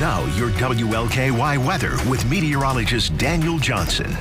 Now, your WLKY weather with meteorologist Daniel Johnson.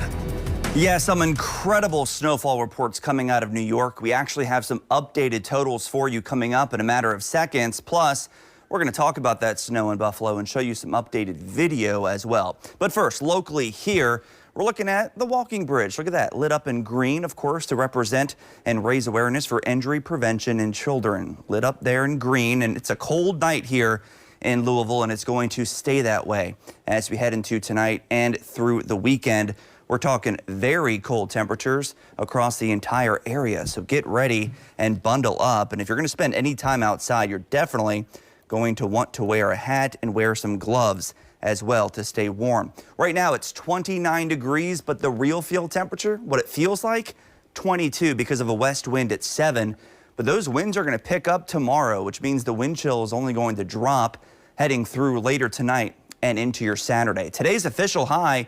Yeah, some incredible snowfall reports coming out of New York. We actually have some updated totals for you coming up in a matter of seconds. Plus, we're going to talk about that snow in Buffalo and show you some updated video as well. But first, locally here, we're looking at the walking bridge. Look at that, lit up in green, of course, to represent and raise awareness for injury prevention in children. Lit up there in green, and it's a cold night here in Louisville, and it's going to stay that way as we head into tonight and through the weekend. We're talking very cold temperatures across the entire area, so get ready and bundle up. And if you're going to spend any time outside, you're definitely going to want to wear a hat and wear some gloves as well to stay warm. Right now it's 29 degrees, but the real field temperature, what it feels like, 22 because of a west wind at 7. But those winds are going to pick up tomorrow, which means the wind chill is only going to drop heading through later tonight and into your Saturday. Today's official high,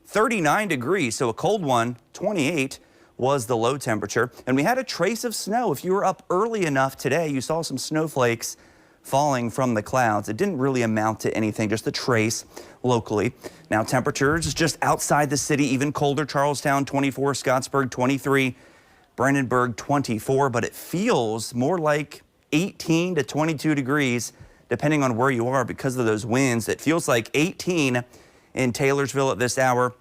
39 degrees, so a cold one. 28 was the low temperature. And we had a trace of snow. If you were up early enough today, you saw some snowflakes falling from the clouds. It didn't really amount to anything, just a trace locally. Now temperatures just outside the city, even colder. Charlestown 24, Scottsburg 23, Brandenburg 24, but it feels more like 18 to 22 degrees depending on where you are because of those winds. It feels like 18 in Taylorsville at this hour,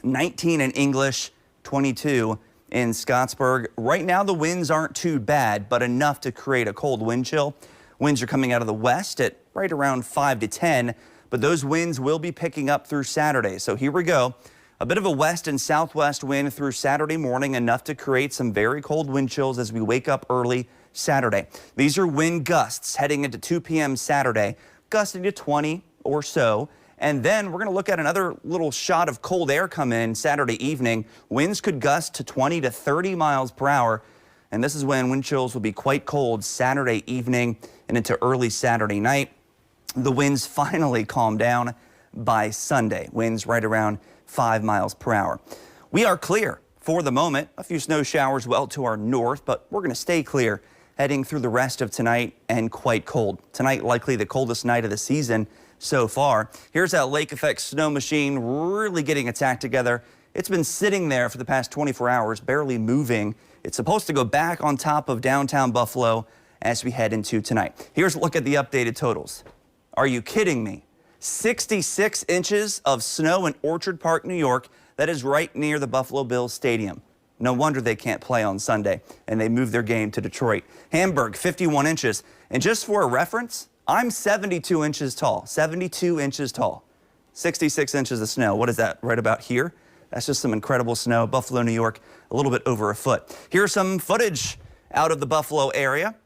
19 in English, 22 in Scottsburg. Right now the winds aren't too bad, but enough to create a cold wind chill. Winds are coming out of the west at right around 5 to 10, but those winds will be picking up through Saturday. So here we go. A bit of a west and southwest wind through Saturday morning, enough to create some very cold wind chills as we wake up early Saturday. These are wind gusts heading into 2 p.m. Saturday, gusting to 20 or so. And then we're going to look at another little shot of cold air come in Saturday evening. Winds could gust to 20 to 30 miles per hour. And this is when wind chills will be quite cold Saturday evening and into early Saturday night. The winds finally calm down by Sunday. Winds right around 5 miles per hour. We are clear for the moment. A few snow showers well to our north, but we're going to stay clear heading through the rest of tonight and quite cold. Tonight, likely the coldest night of the season so far. Here's that lake effect snow machine really getting its act together. It's been sitting there for the past 24 hours, barely moving. It's supposed to go back on top of downtown Buffalo as we head into tonight. Here's a look at the updated totals. Are you kidding me? 66 inches of snow in Orchard Park, New York. That is right near the Buffalo Bills Stadium. No wonder they can't play on Sunday, and they moved their game to Detroit. Hamburg, 51 inches. And just for a reference, I'm 72 inches tall. 72 inches tall. 66 inches of snow. What is that, right about here? That's just some incredible snow. Buffalo, New York, a little bit over a foot. Here's some footage out of the Buffalo area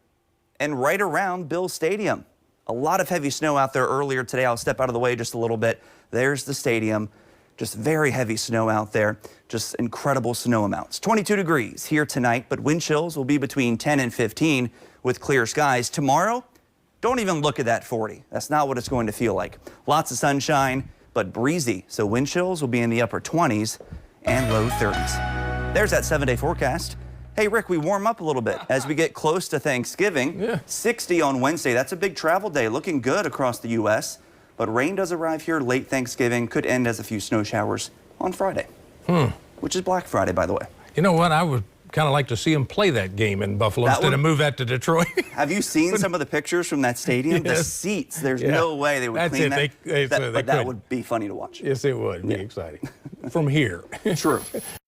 and right around Bills Stadium. A lot of heavy snow out there earlier today. I'll step out of the way just a little bit. There's the stadium. Just very heavy snow out there. Just incredible snow amounts. 22 degrees here tonight, but wind chills will be between 10 and 15 with clear skies. Tomorrow, don't even look at that 40. That's not what it's going to feel like. Lots of sunshine, but breezy. So wind chills will be in the upper 20s and low 30s. There's that 7-day forecast. Hey, Rick, we warm up a little bit as we get close to Thanksgiving. Yeah. 60 on Wednesday. That's a big travel day. Looking good across the U.S. But rain does arrive here late Thanksgiving. Could end as a few snow showers on Friday, which is Black Friday, by the way. You know what? I would kind of like to see them play that game in Buffalo instead of move that to Detroit. Have you seen some of the pictures from that stadium? Yes. The seats, there's no way they would clean that. But that would be funny to watch. Yes, it would. Be exciting. From here. True.